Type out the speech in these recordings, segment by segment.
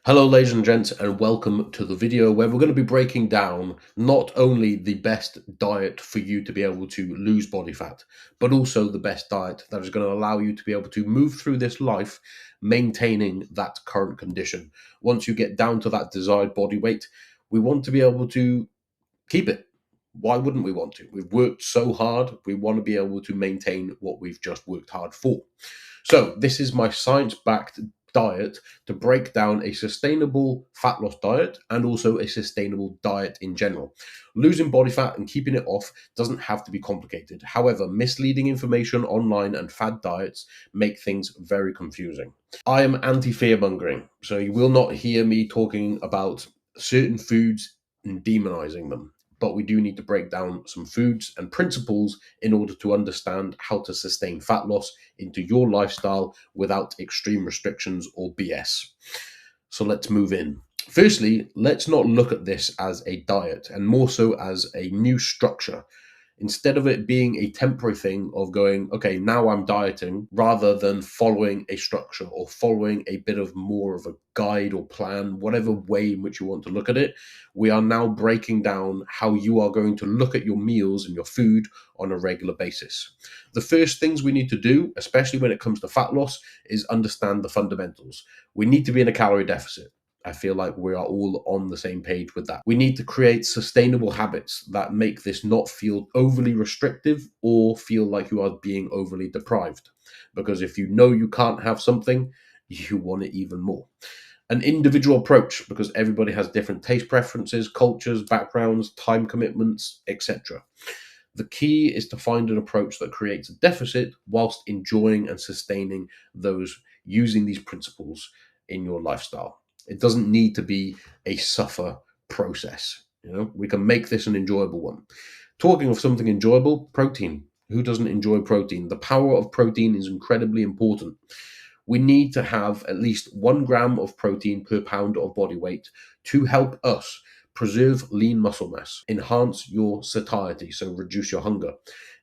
Hello, ladies and gents, and welcome to the video where we're going to be breaking down not only the best diet for you to be able to lose body fat, but also the best diet that is going to allow you to be able to move through this life maintaining that current condition. Once you get down to that desired body weight, we want to be able to keep it. Why wouldn't we want to? We've worked so hard, we want to be able to maintain what we've just worked hard for. So, this is my science backed diet to break down a sustainable fat loss diet and also a sustainable diet in general. Losing body fat and keeping it off doesn't have to be complicated. However, misleading information online and fad diets make things very confusing. I am anti fear mongering, so you will not hear me talking about certain foods and demonizing them. But we do need to break down some foods and principles in order to understand how to sustain fat loss into your lifestyle without extreme restrictions or BS. So let's move in. Firstly, let's not look at this as a diet and more so as a new structure. Instead of it being a temporary thing of going, okay, now I'm dieting, rather than following a structure or following a bit of more of a guide or plan, whatever way in which you want to look at it, we are now breaking down how you are going to look at your meals and your food on a regular basis. The first things we need to do, especially when it comes to fat loss, is understand the fundamentals. We need to be in a calorie deficit. I feel like we are all on the same page with that. We need to create sustainable habits that make this not feel overly restrictive or feel like you are being overly deprived. Because if you know you can't have something, you want it even more. An individual approach, because everybody has different taste preferences, cultures, backgrounds, time commitments, etc. The key is to find an approach that creates a deficit whilst enjoying and sustaining those using these principles in your lifestyle. It doesn't need to be a suffer process. We can make this an enjoyable one. Talking of something enjoyable, protein. Who doesn't enjoy protein? The power of protein is incredibly important. We need to have at least 1 gram of protein per pound of body weight to help us preserve lean muscle mass, enhance your satiety, so reduce your hunger,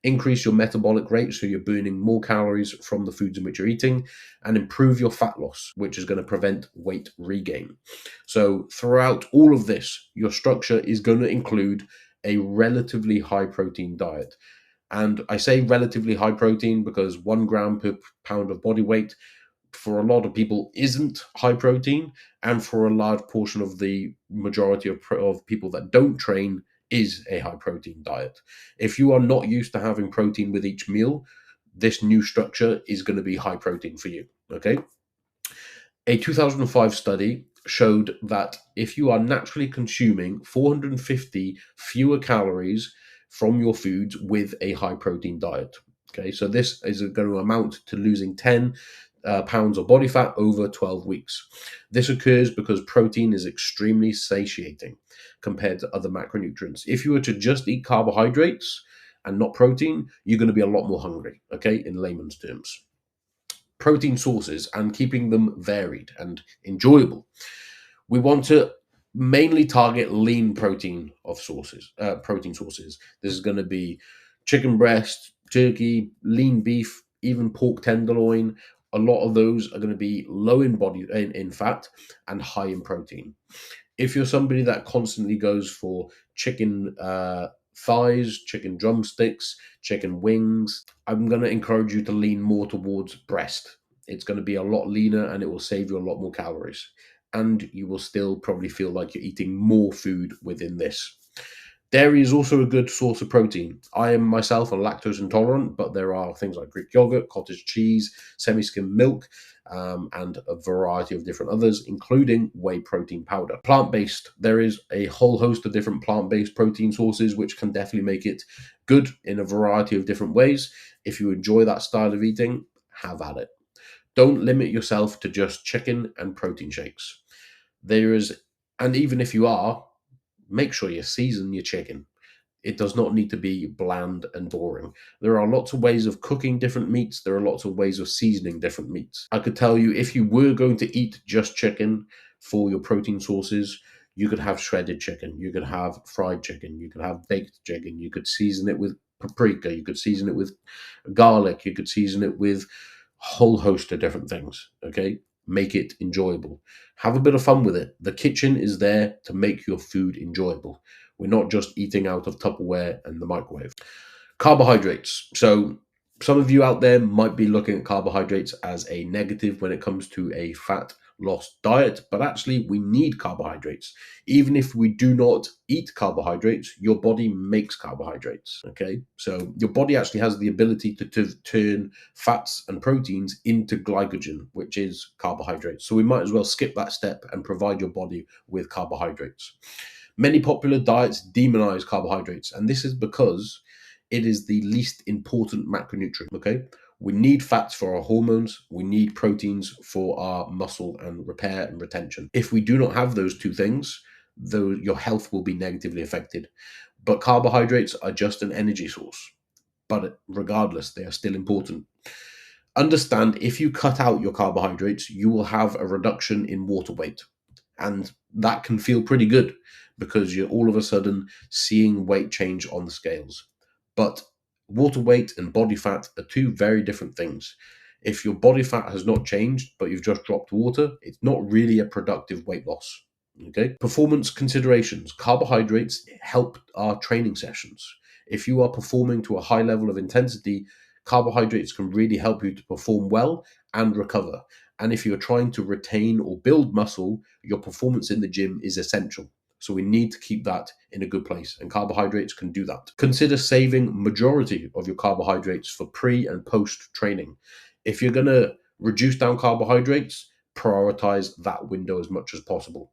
increase your metabolic rate, so you're burning more calories from the foods in which you're eating, and improve your fat loss, which is going to prevent weight regain. So throughout all of this, your structure is going to include a relatively high protein diet. And I say relatively high protein because 1 gram per pound of body weight for a lot of people isn't high protein, and for a large portion of the majority of people that don't train is a high protein diet. If you are not used to having protein with each meal, this new structure is going to be high protein for you. Okay. A 2005 study showed that if you are naturally consuming 450 fewer calories from your foods with a high protein diet. Okay, so this is going to amount to losing 10 pounds of body fat over 12 weeks. This occurs because protein is extremely satiating compared to other macronutrients. If you were to just eat carbohydrates and not protein, you're going to be a lot more hungry, okay, in layman's terms. Protein sources and keeping them varied and enjoyable. We want to mainly target lean protein sources. This is going to be chicken breast, turkey, lean beef, even pork tenderloin. A lot of those are going to be low in fat and high in protein. If you're somebody that constantly goes for chicken thighs, chicken drumsticks, chicken wings, I'm going to encourage you to lean more towards breast. It's going to be a lot leaner and it will save you a lot more calories. And you will still probably feel like you're eating more food within this. Dairy is also a good source of protein. I am myself a lactose intolerant, but there are things like Greek yogurt, cottage cheese, semi-skimmed milk, and a variety of different others, including whey protein powder. Plant-based, there is a whole host of different plant-based protein sources, which can definitely make it good in a variety of different ways. If you enjoy that style of eating, have at it. Don't limit yourself to just chicken and protein shakes. And even if you are, make sure you season your chicken. It does not need to be bland and boring. There are lots of ways of cooking different meats. There are lots of ways of seasoning different meats. I could tell you, if you were going to eat just chicken for your protein sources, you could have shredded chicken, you could have fried chicken, you could have baked chicken, you could season it with paprika, you could season it with garlic, you could season it with a whole host of different things. Okay. make it enjoyable. Have a bit of fun with it. The kitchen is there to make your food enjoyable. We're not just eating out of Tupperware and the microwave. Carbohydrates. So some of you out there might be looking at carbohydrates as a negative when it comes to a fat loss diet, but actually we need carbohydrates. Even if we do not eat carbohydrates, your body makes carbohydrates. Okay, so your body actually has the ability to turn fats and proteins into glycogen, which is carbohydrates. So we might as well skip that step and provide your body with carbohydrates. Many popular diets demonize carbohydrates, and this is because it is the least important macronutrient. Okay, we need fats for our hormones, we need proteins for our muscle and repair and retention. If we do not have those two things, though, your health will be negatively affected. But carbohydrates are just an energy source, but regardless, they are still important. Understand, if you cut out your carbohydrates, you will have a reduction in water weight. And that can feel pretty good because you're all of a sudden seeing weight change on the scales. But water weight and body fat are two very different things. If your body fat has not changed, but you've just dropped water, it's not really a productive weight loss. Okay. Performance considerations. Carbohydrates help our training sessions. If you are performing to a high level of intensity, carbohydrates can really help you to perform well and recover. And if you're trying to retain or build muscle, your performance in the gym is essential. So we need to keep that in a good place, and carbohydrates can do that. Consider saving majority of your carbohydrates for pre and post training. If you're going to reduce down carbohydrates, prioritize that window as much as possible.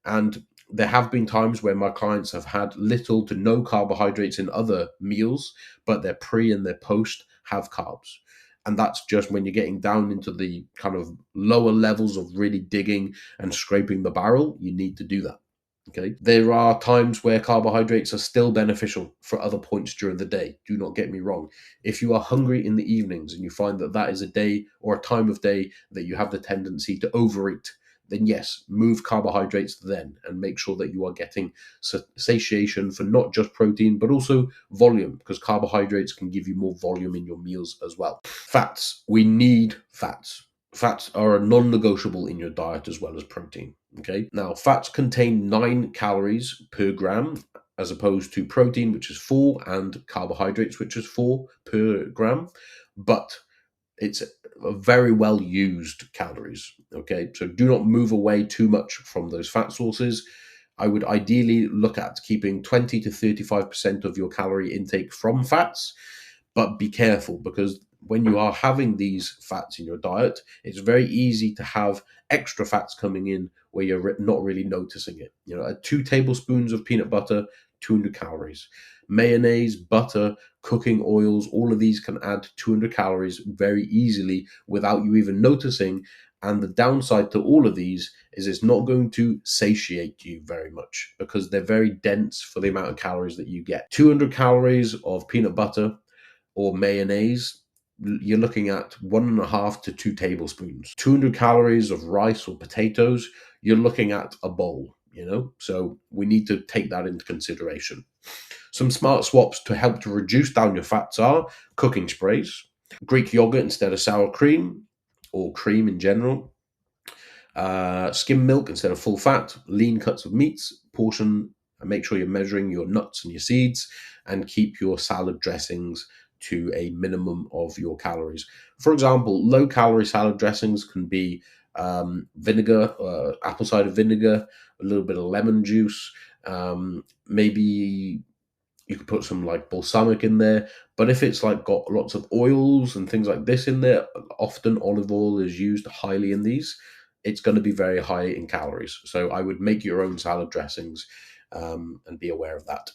And there have been times where my clients have had little to no carbohydrates in other meals, but their pre and their post have carbs. And that's just when you're getting down into the kind of lower levels of really digging and scraping the barrel, you need to do that. Okay. There are times where carbohydrates are still beneficial for other points during the day. Do not get me wrong. If you are hungry in the evenings and you find that that is a day or a time of day that you have the tendency to overeat, then yes, move carbohydrates then and make sure that you are getting satiation for not just protein, but also volume, because carbohydrates can give you more volume in your meals as well. Fats. We need fats. Fats are a non-negotiable in your diet as well as protein. Okay. Now, fats contain 9 calories per gram, as opposed to protein, which is 4, and carbohydrates, which is 4 per gram. But it's a very well used calories. Okay. So do not move away too much from those fat sources. I would ideally look at keeping 20 to 35% of your calorie intake from fats, but be careful, because when you are having these fats in your diet, it's very easy to have extra fats coming in where you're not really noticing it. 2 tablespoons of peanut butter, 200 calories. Mayonnaise, butter, cooking oils, all of these can add 200 calories very easily without you even noticing. And the downside to all of these is it's not going to satiate you very much because they're very dense for the amount of calories that you get. 200 calories of peanut butter or mayonnaise, you're looking at 1.5 to 2 tablespoons. 200 calories of rice or potatoes, you're looking at a bowl, So we need to take that into consideration. Some smart swaps to help to reduce down your fats are cooking sprays, Greek yogurt instead of sour cream, or cream in general, skim milk instead of full fat, lean cuts of meats, portion, and make sure you're measuring your nuts and your seeds, and keep your salad dressings to a minimum of your calories. For example, low calorie salad dressings can be vinegar, apple cider vinegar, a little bit of lemon juice, maybe you could put some like balsamic in there. But if it's like got lots of oils and things like this in there, often olive oil is used highly in these. It's going to be very high in calories. So I would make your own salad dressings and be aware of that.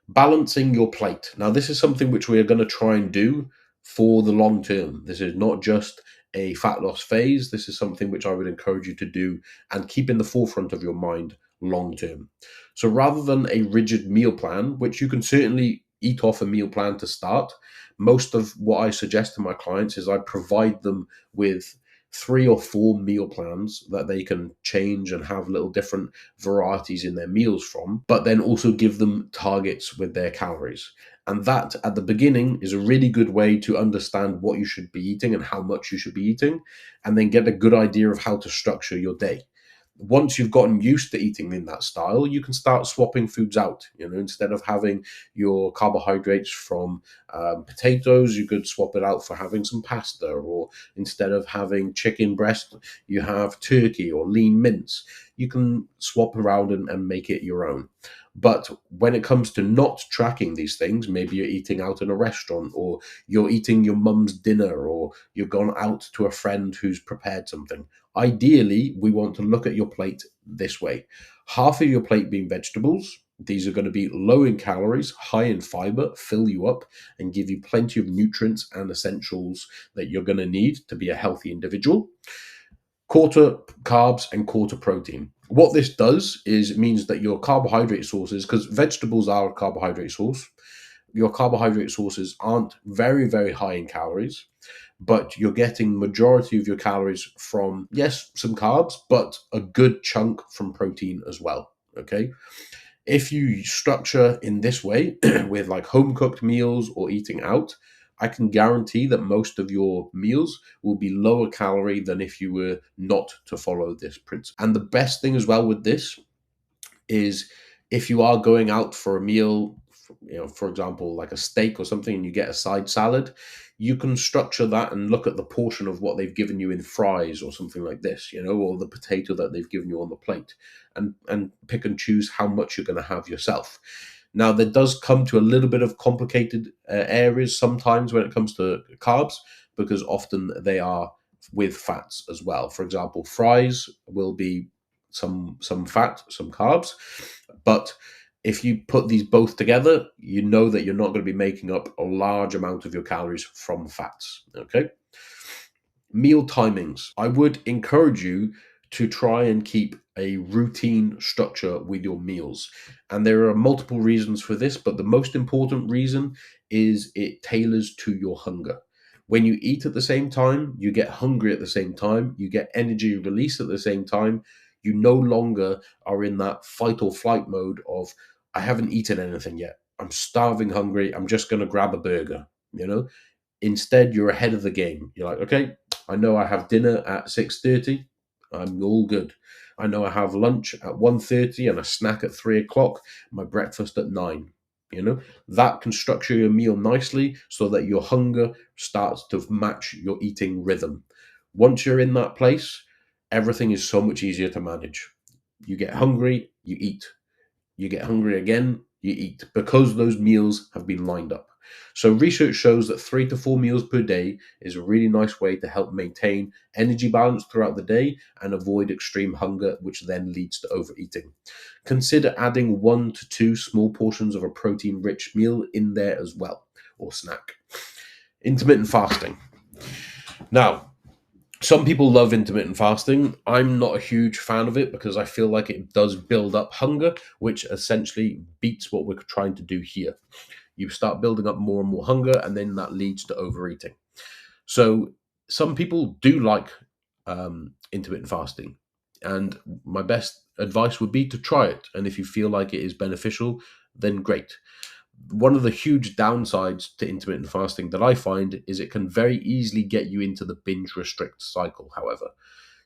Balancing your plate. Now, this is something which we are going to try and do for the long term. This is not just a fat loss phase. This is something which I would encourage you to do and keep in the forefront of your mind long term. So rather than a rigid meal plan, which you can certainly eat off a meal plan to start, most of what I suggest to my clients is I provide them with 3 or 4 meal plans that they can change and have little different varieties in their meals from, but then also give them targets with their calories. And that at the beginning is a really good way to understand what you should be eating and how much you should be eating, and then get a good idea of how to structure your day. Once you've gotten used to eating in that style, you can start swapping foods out. Instead of having your carbohydrates from potatoes, you could swap it out for having some pasta, or instead of having chicken breast, you have turkey or lean mince. You can swap around and make it your own. But when it comes to not tracking these things, maybe you're eating out in a restaurant, or you're eating your mum's dinner, or you've gone out to a friend who's prepared something. Ideally, we want to look at your plate this way: half of your plate being vegetables. These are going to be low in calories, high in fiber, fill you up, and give you plenty of nutrients and essentials that you're going to need to be a healthy individual. Quarter carbs and quarter protein. What this does is it means that your carbohydrate sources, because vegetables are a carbohydrate source, your carbohydrate sources aren't very, very high in calories, but you're getting majority of your calories from, yes, some carbs, but a good chunk from protein as well. Okay. If you structure in this way with like home cooked meals or eating out, I can guarantee that most of your meals will be lower calorie than if you were not to follow this principle. And the best thing as well with this is, if you are going out for a meal, for example, like a steak or something, and you get a side salad, you can structure that and look at the portion of what they've given you in fries or something like this, or the potato that they've given you on the plate, and pick and choose how much you're going to have yourself. Now, there does come to a little bit of complicated areas sometimes when it comes to carbs, because often they are with fats as well. For example, fries will be some fat, some carbs, but if you put these both together, you know that you're not going to be making up a large amount of your calories from fats. Okay. Meal timings. I would encourage you to try and keep a routine structure with your meals. And there are multiple reasons for this, but the most important reason is it tailors to your hunger. When you eat at the same time, you get hungry at the same time, you get energy release at the same time. You no longer are in that fight or flight mode of, I haven't eaten anything yet, I'm starving hungry, I'm just going to grab a burger. Instead, you're ahead of the game. You're like, okay, I know I have dinner at 6:30. I'm all good. I know I have lunch at 1:30 and a snack at 3 o'clock, my breakfast at 9. That can structure your meal nicely so that your hunger starts to match your eating rhythm. Once you're in that place, everything is so much easier to manage. You get hungry, you eat. You get hungry again, you eat, because those meals have been lined up. So research shows that 3 to 4 meals per day is a really nice way to help maintain energy balance throughout the day and avoid extreme hunger, which then leads to overeating. Consider adding 1 to 2 small portions of a protein-rich meal in there as well, or snack. Intermittent fasting. Now, some people love intermittent fasting. I'm not a huge fan of it because I feel like it does build up hunger, which essentially beats what we're trying to do here. You start building up more and more hunger, and then that leads to overeating. So some people do like intermittent fasting, and my best advice would be to try it. And if you feel like it is beneficial, then great. One of the huge downsides to intermittent fasting that I find is it can very easily get you into the binge restrict cycle. However,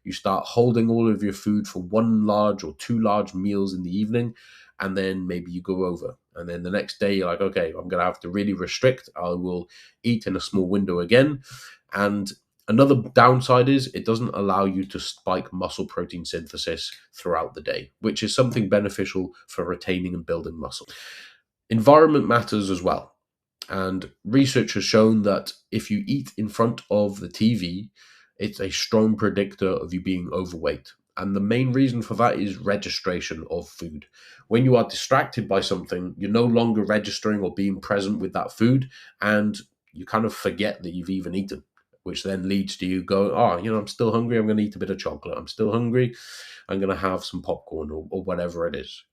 you start holding all of your food for 1 large or 2 large meals in the evening, and then maybe you go over. And then the next day, you're like, okay, I'm going to have to really restrict. I will eat in a small window again. And another downside is it doesn't allow you to spike muscle protein synthesis throughout the day, which is something beneficial for retaining and building muscle. Environment matters as well. And research has shown that if you eat in front of the TV, it's a strong predictor of you being overweight. And the main reason for that is registration of food. When you are distracted by something, you're no longer registering or being present with that food, and you kind of forget that you've even eaten, which then leads to you going, I'm still hungry, I'm going to eat a bit of chocolate. I'm still hungry, I'm going to have some popcorn or whatever it is.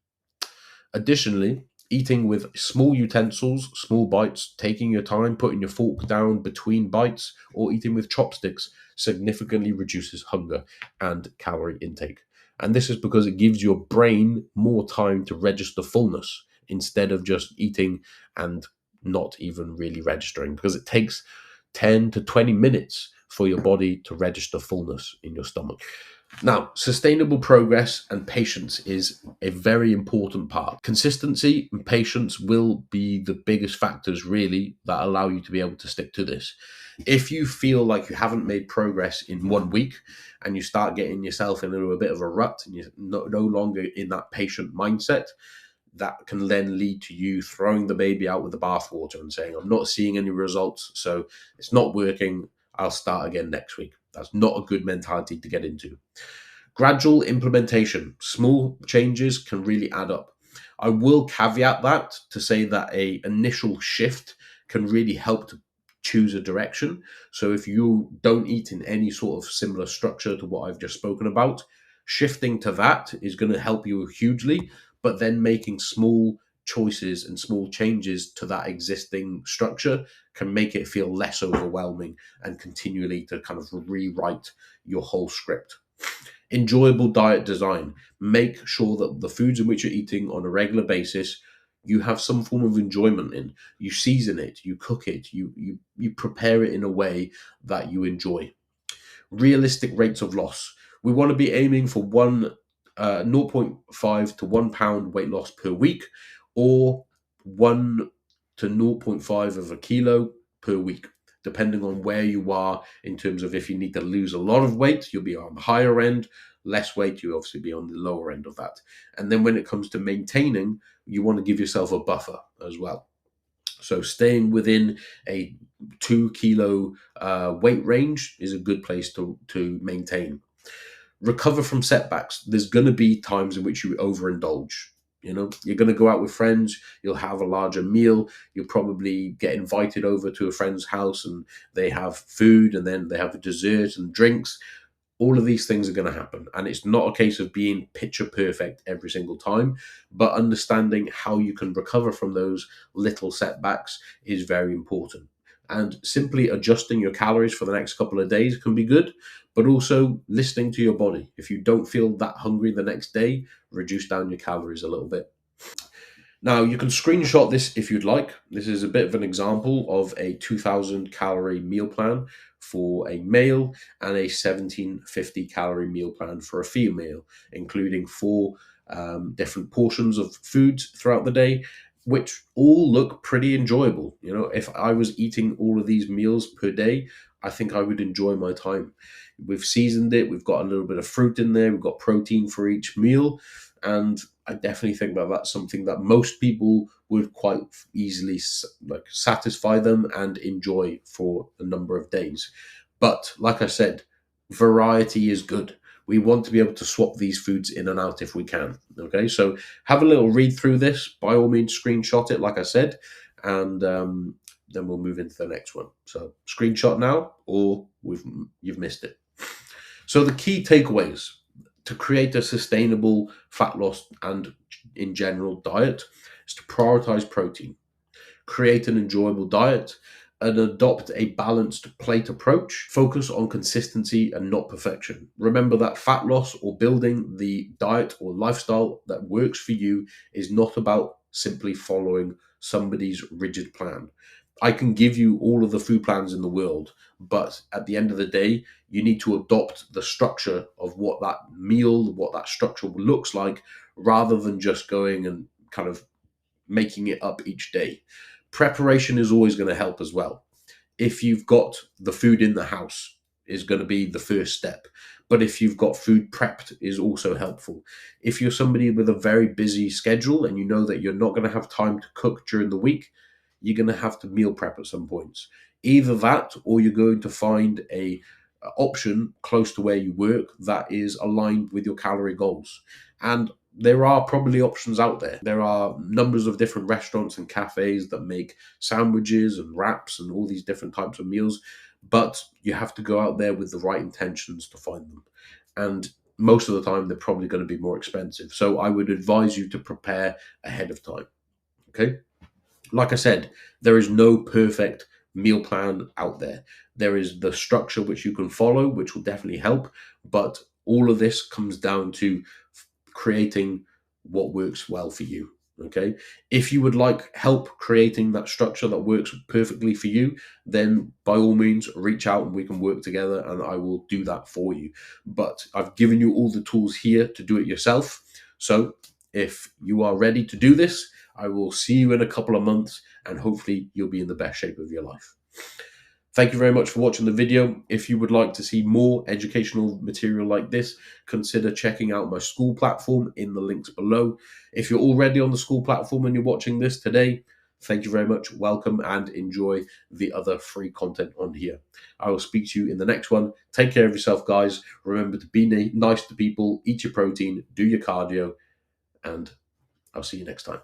Additionally, eating with small utensils, small bites, taking your time, putting your fork down between bites, or eating with chopsticks significantly reduces hunger and calorie intake. And this is because it gives your brain more time to register fullness instead of just eating and not even really registering, because it takes 10 to 20 minutes for your body to register fullness in your stomach. Now, sustainable progress and patience is a very important part. Consistency and patience will be the biggest factors, really, that allow you to be able to stick to this. If you feel like you haven't made progress in 1 week and you start getting yourself into a bit of a rut and you're no longer in that patient mindset, that can then lead to you throwing the baby out with the bathwater and saying, I'm not seeing any results, so it's not working. I'll start again next week. That's not a good mentality to get into. Gradual implementation, small changes can really add up. I will caveat that to say that a initial shift can really help to choose a direction. So if you don't eat in any sort of similar structure to what I've just spoken about, shifting to that is going to help you hugely, but then making small choices and small changes to that existing structure can make it feel less overwhelming and continually to kind of rewrite your whole script. Enjoyable diet design. Make sure that the foods in which you're eating on a regular basis, you have some form of enjoyment in. You season it, you cook it, you prepare it in a way that you enjoy. Realistic rates of loss. We want to be aiming for zero point 0.5 to 1 pound weight loss per week, or 1 to zero point 0.5 of a kilo per week, depending on where you are in terms of if you need to lose a lot of weight, you'll be on the higher end. Less weight, you'll obviously be on the lower end of that. And then when it comes to maintaining, you want to give yourself a buffer as well. So staying within a 2 kilo weight range is a good place to maintain. Recover from setbacks. There's going to be times in which you overindulge. You know, you're going to go out with friends, you'll have a larger meal, you'll probably get invited over to a friend's house and they have food and then they have a dessert and drinks. All of these things are going to happen. And it's not a case of being picture perfect every single time, but understanding how you can recover from those little setbacks is very important. And simply adjusting your calories for the next couple of days can be good, but also listening to your body. If you don't feel that hungry the next day, reduce down your calories a little bit. Now, you can screenshot this if you'd like. This is a bit of an example of a 2,000 calorie meal plan for a male and a 1,750 calorie meal plan for a female, including four different portions of foods throughout the day, which all look pretty enjoyable. You know, if I was eating all of these meals per day, I think I would enjoy my time. We've seasoned it, we've got a little bit of fruit in there, we've got protein for each meal, and I definitely think that that's something that most people would quite easily satisfy them and enjoy for a number of days. But like I said, variety is good. We want to be able to swap these foods in and out if we can. Okay, so have a little read through this. By all means, screenshot it, like I said, and then we'll move into the next one. So screenshot now, or you've missed it. So the key takeaways to create a sustainable fat loss and in general diet is to prioritize protein, create an enjoyable diet, and adopt a balanced plate approach. Focus on consistency and not perfection. Remember that fat loss or building the diet or lifestyle that works for you is not about simply following somebody's rigid plan. I can give you all of the food plans in the world, but at the end of the day, you need to adopt the structure of what that meal, what that structure looks like, rather than just going and kind of making it up each day. Preparation is always going to help as well. If you've got the food in the house, is going to be the first step. But if you've got food prepped, is also helpful. If you're somebody with a very busy schedule and you know that you're not going to have time to cook during the week, you're going to have to meal prep at some points. Either that, or you're going to find a option close to where you work that is aligned with your calorie goals. And there are probably options out there. There are numbers of different restaurants and cafes that make sandwiches and wraps and all these different types of meals, but you have to go out there with the right intentions to find them. And most of the time, they're probably going to be more expensive. So I would advise you to prepare ahead of time. Okay. Like I said, there is no perfect meal plan out there. There is the structure which you can follow, which will definitely help. But all of this comes down to creating what works well for you. Okay. If you would like help creating that structure that works perfectly for you, then by all means reach out and we can work together and I will do that for you. But I've given you all the tools here to do it yourself. So if you are ready to do this, I will see you in a couple of months and hopefully you'll be in the best shape of your life. Thank you very much for watching the video. If you would like to see more educational material like this, consider checking out my school platform in the links below. If you're already on the school platform and you're watching this today, thank you very much. Welcome and enjoy the other free content on here. I will speak to you in the next one. Take care of yourself, guys. Remember to be nice to people, eat your protein, do your cardio, and I'll see you next time.